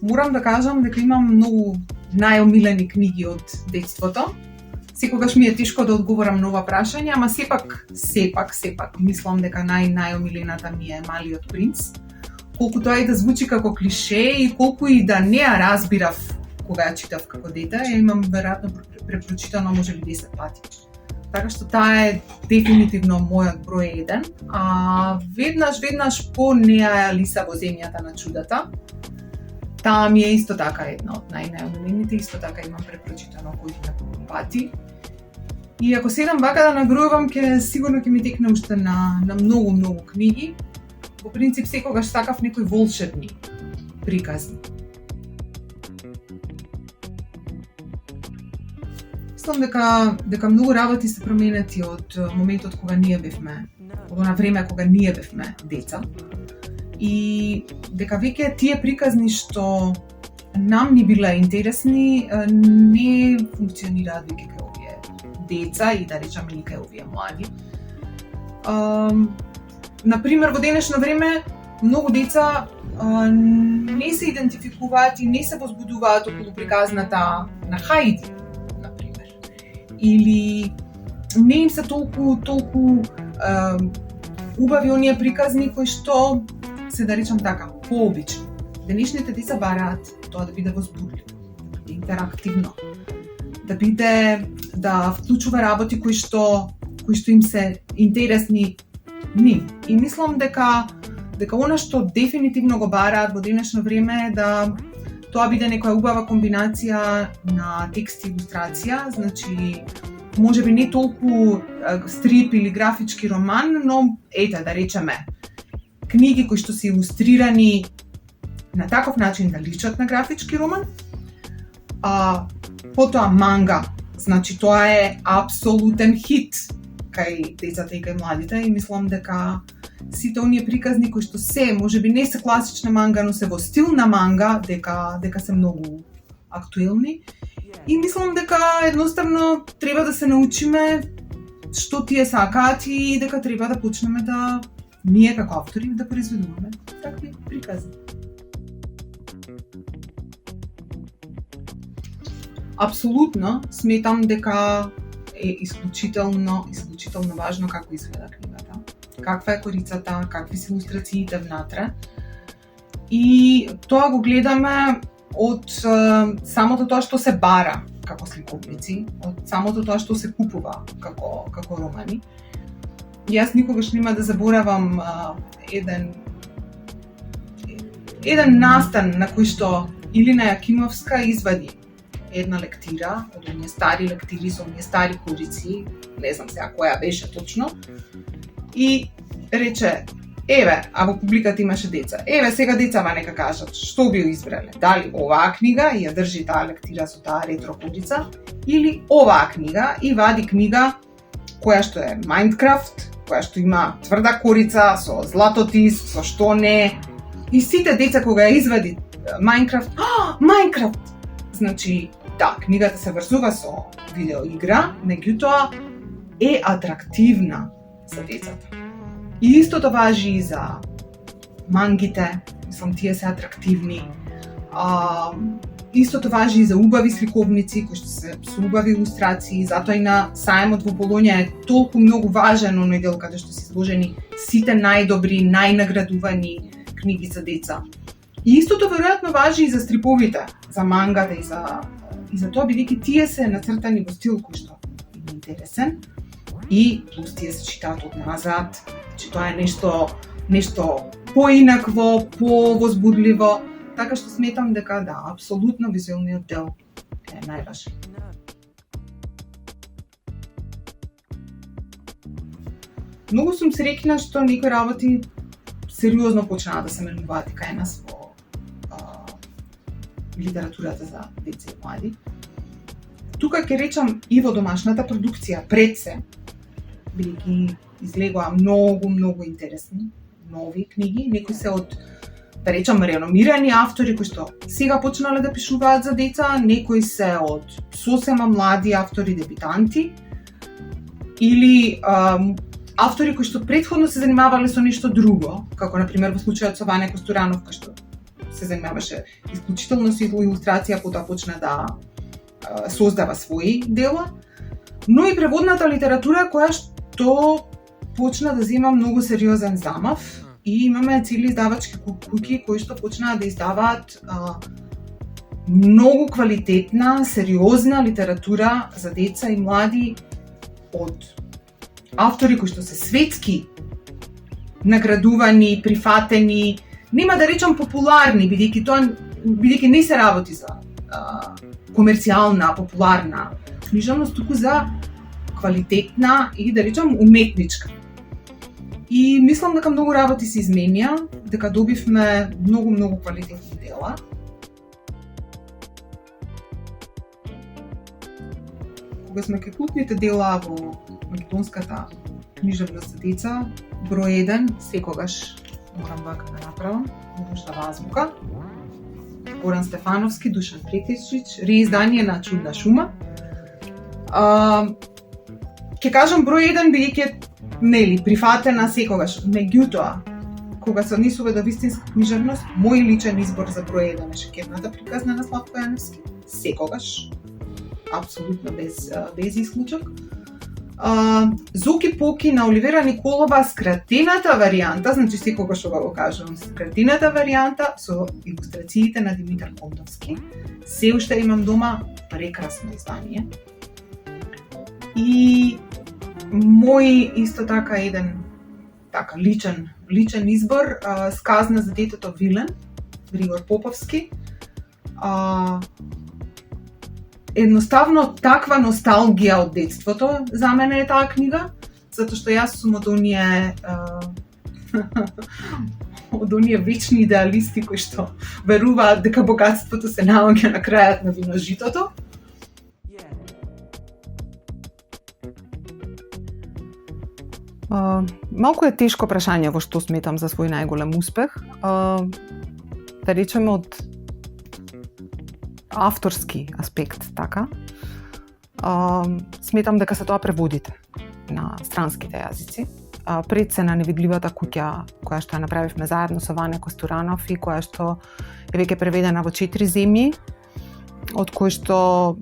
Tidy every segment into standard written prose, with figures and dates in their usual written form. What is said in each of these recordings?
Морам да кажам дека имам многу најомилени книги од детството. Секогаш ми е тешко да одговорам на ова прашање, ама сепак мислам дека најомилената ми е Малиот принц. Колку тоа и да звучи како клише и колку и да не ја разбирав кога ја читав како дете, ја имам веројатно препрочитано можеби 10 пати. Така што таа е дефинитивно мојот број 1. А веднаш по неа Алиса во земјата на чудата. Таа ми е исто така една од најомилените, исто така имам препрочитано околу 1000 пати. И ако седам вака да набројувам, сигурно ќе ми текне уште на многу книги. По принцип секогаш сакав некои волшебни приказни. Мислам дека многу работи се променети од моментот кога ние бевме, од она време кога ние бевме деца. И дека веќе тие приказни што нам ни биле интересни не функционираат веќе кај овие деца и да речеме и кај овие млади. Например, во денешно време многу деца не се идентификуваат и не се возбудуваат околу приказната на Хајди, например. Или не им се толку убави оние приказни кои што се да речам така, пообични. Денешните деца бараат тоа да биде возбудливо, да биде интерактивно, да вклучува работи кои што им се интересни нив. И мислам дека она што дефинитивно го бараат во денешно време е да тоа биде некоја убава комбинација на текст и илустрација, значи можеби не толку стрип или графички роман, но да речеме книги кои што се илустрирани на таков начин да личат на графички роман. Потоа манга, значи тоа е апсолутен хит кај децата и кај младите и мислам дека сите оние приказни кои што можеби не се класична манга, но се во стил на манга, дека се многу актуелни. И мислам дека едноставно треба да се научиме што тие сакаат и дека треба да почнеме да ние како автори да произведуваме такви приказни. Апсолутно сметам дека е исклучително важно како изгледа книгата, каква е корицата, какви се илустрациите внатре. И тоа го гледаме од самото тоа што се бара како сликовници, од самото тоа што се купува како романи. Јас никогаш нема да заборавам еден настан на кој што Илина Јакимовска извади една лектира, од оние стари лектири со оние стари корици, не знам сега која беше точно, и рече, а во публиката имаше деца, сега децава нека кажат што би избрале, дали оваа книга и ја држи таа лектира со таа ретро корица, или оваа книга и вади книга која што е Minecraft, која што има тврда корица, со златотис, со што не. И сите деца кога ја извади Minecraft! Значи, книгата се врзува со видеоигра, меѓутоа е атрактивна за децата. И истото важи и за мангите, мислам тие се атрактивни. Истото важи и за убави сликовници, кои што се со убави илустрации, затоа и на сајмот во Болоња е толку многу важен оној дел каде што се изложени сите најдобри, најнаградувани книги за деца. И истото веројатно важи и за стриповите, за мангата и за тоа бидејќи тие се нацртани во стил кој што е интересен и плюс тие се читаат од назад, че тоа е нешто поинакво, повозбудливо, така што сметам дека апсолутно визуелниот дел е најважен. Многу сум среќна што некои работи сериозно почнаа да се менуваат и кај нас во литературата за деца и млади. Тука ќе речам и во домашната продукција пред се, бидејќи излегоа многу интересни нови книги, некои се од да речам реномирани автори кои што сега почнале да пишуваат за деца, некои се од сосема млади автори дебютанти или автори кои што претходно се занимавале со нешто друго, како на пример во случајот со Ваня Костуранов, кој што се занимаваше исклучително со илустрација, потоа почна да создава своји дела, но и преводната литература која што почна да зема многу сериозен замав и имаме цели издавачки куќи кои што почнаа да издаваат многу квалитетна, сериозна литература за деца и млади од автори кои што се светски наградувани, прифатени, нема да речам популарни, бидејќи не се работи за комерцијална, популарна книжевност, туку за квалитетна и да речам уметничка. И мислам дека многу работи се изменја, дека добивме многу квалитетни дела. Кога сме кај култните дела во македонската книжевност за деца, број 1 секогаш морам вака да направам, Душава азбука. Горан Стефановски, Душан Претичич, реиздание на Чудна шума. Ќе кажам број 1 бидејќи прифатена секогаш, меѓутоа кога се однесува до вистинска книжевност, мој личен избор за број 1 е Шекерната приказна на Славко Јаневски, секогаш, апсолутно без исклучок. Зоки Поки на Оливера Николова, скратената варијанта, значи секогаш ова го кажувам, скратената варијанта со илустрациите на Димитар Кондовски. Се уште имам дома, прекрасно издание. И мој исто така еден така личен избор, Сказна за детето Вилен, Григор Поповски. Едноставно таква носталгија од детството за мене е таа книга, затоа што јас сум од оние вечни идеалисти кои што веруваат дека богатството се наоѓа на крајот на виножитото. Малку е тешко прашање во што сметам за свој најголем успех. Да речеме од авторски аспект, така. Сметам дека се тоа преводите на странските јазици. Пред се на Невидливата куќа, која што ја направивме заедно со Ване Костуранов и која што е веќе преведена во 4 земји, од кои што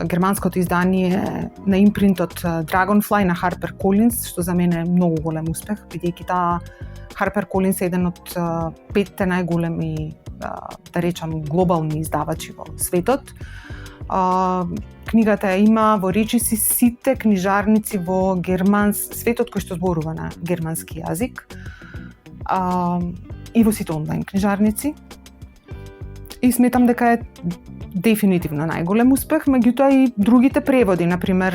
германското издание на импринтот Dragonfly на Harper Collins, што за мене е многу голем успех, бидејќи таа Harper Collins е еден од 5 најголеми, да речам, глобални издавачи во светот. Книгата ја има во речиси сите книжарници во светот кој што зборува на германски јазик, и во сите онлайн книжарници. И сметам дека е дефинитивно најголем успех, меѓутоа и другите преводи, например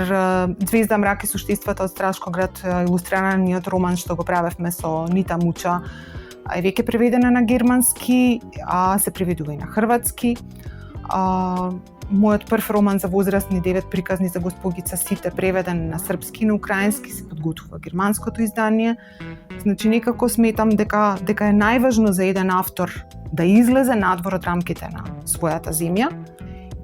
Звезда, мрак и суштиствата од Страшкоград, илустраниот роман што го правевме со Нита Муча, е веќе преведена на германски, а се преведува и на хрватски. Мојот прв роман за возрастни 9 приказни за госпогица Сите, преведен на српски и на украински, се подготвува германското издание. Значи некако сметам дека е најважно за еден автор да излезе надвор од рамките на својата земја.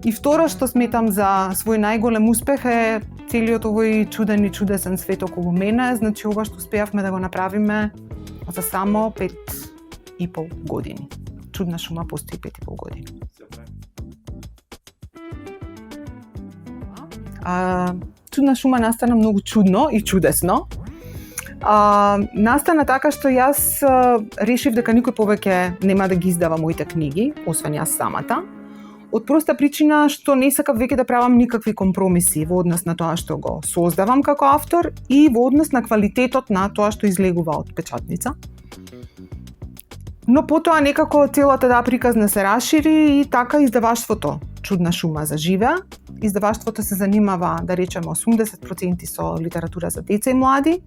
И второ што сметам за свој најголем успех е целиот овој чуден и чудесен свет околу мене, значи ова што успеавме да го направиме за само 5,5 години. Чудна шума постои 5,5 години. Чудна шума настана многу чудно и чудесно. Настана така што јас решив дека никој повеќе нема да ги издава моите книги, освен јас самата. Од проста причина што не сакав веќе да правам никакви компромиси во однос на тоа што го создавам како автор и во однос на квалитетот на тоа што излегува од печатница. Но потоа некако целата таа приказна се расшири и така издаваштвото Чудна шума заживеа. Издаваштвото се занимава, да речеме, 80% со литература за деца и млади,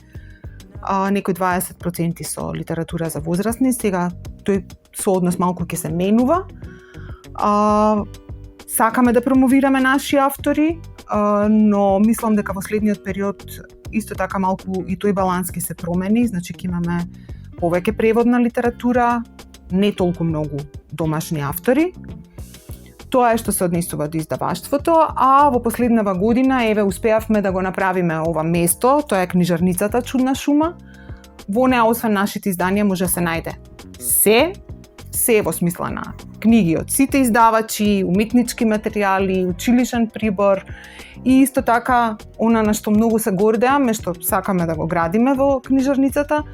некои 20% со литература за возрастни. Сега тој сооднос малку ќе се менува. Сакаме да промовираме наши автори, но мислам дека во следниот период исто така малку и тој баланс ќе се промени, значи ќе имаме повеќе преводна литература, не толку многу домашни автори. Тоа е што се однесува до издаваштвото, а во последнава година еве успеавме да го направиме ова место, тоа е книжарницата Чудна шума. Во неа освен нашите изданија може да се најде се во смисла на книги од сите издавачи, уметнички материјали, училишен прибор и исто така она на што многу се гордеаме, што сакаме да го градиме во книжарницата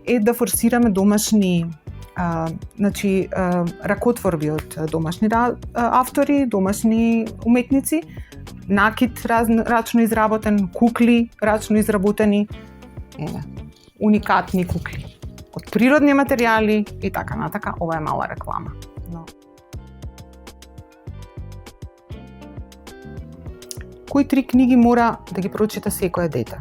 е да форсираме домашни ракотворби од домашни автори, домашни уметници, накид рачно изработен, кукли рачно изработени, уникатни кукли од природни материјали и така натака. Ова е мала реклама. Кои 3 книги мора да ги прочита секое дете?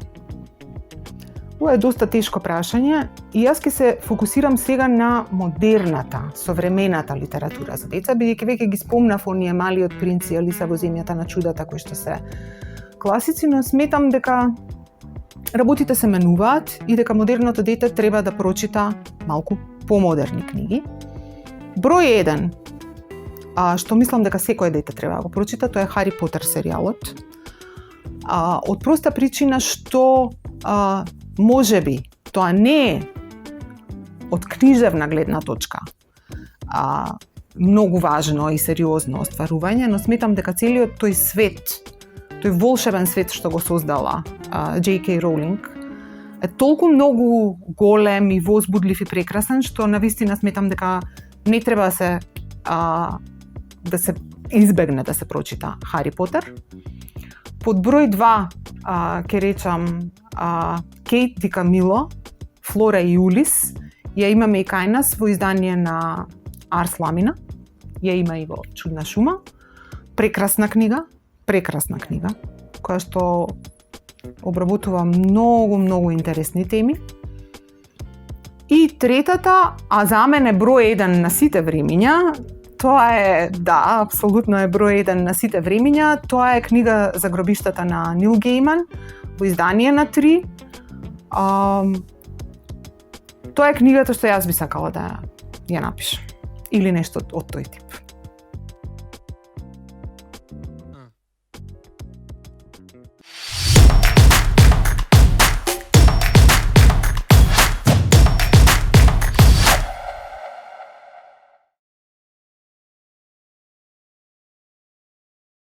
Ова е доста тешко прашање и јас ќе се фокусирам сега на модерната, современата литература за деца, бидејќи веќе ги спомнав оние Малиот принц и Алиса во земјата на чудата, кои што се класици, но сметам дека работите се менуваат и дека модерното дете треба да прочита малку помодерни книги. Број 1, што мислам дека секој дете треба да го прочита, тоа е Хари Потер серијалот. Од проста причина што можеби тоа не е од книжевна гледна точка многу важно и сериозно остварување, но сметам дека целиот тој свет, тој волшебен свет што го создала J.K. Rowling е толку многу голем и возбудлив и прекрасен, што навистина сметам дека не треба да се избегне да се прочита Хари Потер. Под број 2 ќе речам Кейт Ди Камило, Флора и Улис. Ја имаме и кај нас во издание на Арс Ламина. Ја има и во Чудна шума. Прекрасна книга, која што обработува многу интересни теми. И третата, а за мене број 1 на сите времиња, тоа е, апсолутно е број 1 на сите времиња, тоа е книга за гробиштата на Нил Гейман, во издание на 3. Тоа е книгата што јас би сакала да ја напишам. Или нешто од тој тип.